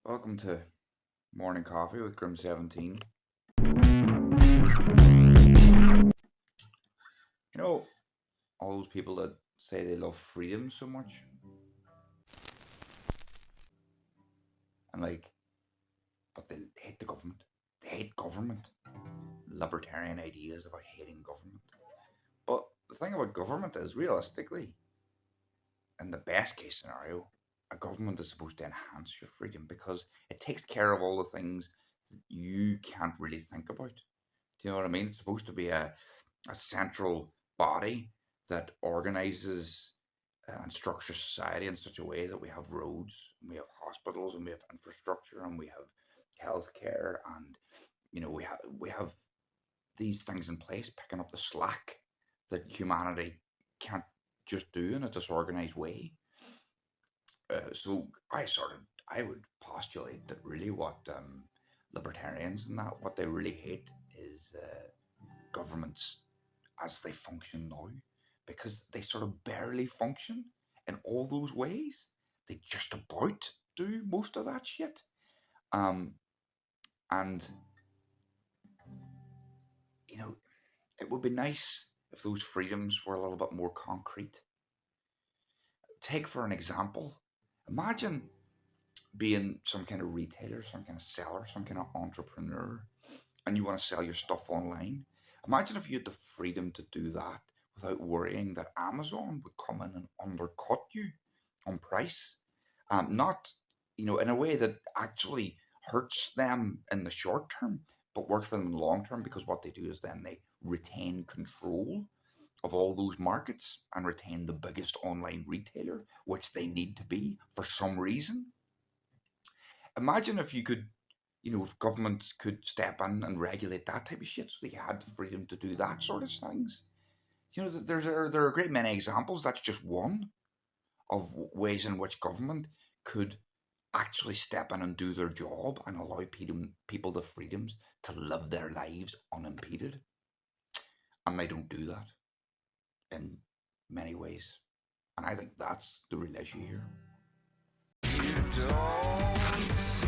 Welcome to Morning Coffee with Grim17. You know, all those people that say they love freedom so much, and but they hate the government. They hate government. Libertarian ideas about hating government. But the thing about government is, realistically, in the best case scenario, a government is supposed to enhance your freedom because it takes care of all the things that you can't really think about. Do you know what I mean? It's supposed to be a central body that organizes and structures society in such a way that we have roads, and we have hospitals, and we have infrastructure, and we have healthcare, and we have these things in place picking up the slack that humanity can't just do in a disorganized way. So I would postulate that really what libertarians and that what they really hate is governments as they function now, because they sort of barely function in all those ways. They just about do most of that shit. And it would be nice if those freedoms were a little bit more concrete. Take for an example, imagine being some kind of retailer, some kind of seller, some kind of entrepreneur, and you want to sell your stuff online. Imagine if you had the freedom to do that without worrying that Amazon would come in and undercut you on price. Not, in a way that actually hurts them in the short term, but works for them in the long term, because what they do is then they retain control of all those markets and retain the biggest online retailer, which they need to be for some reason. Imagine if you could, if governments could step in and regulate that type of shit, so that you had the freedom to do that sort of things. There are a great many examples. That's just one of ways in which government could actually step in and do their job and allow people the freedoms to live their lives unimpeded. And they don't do that in many ways. And I think that's the real issue here. You don't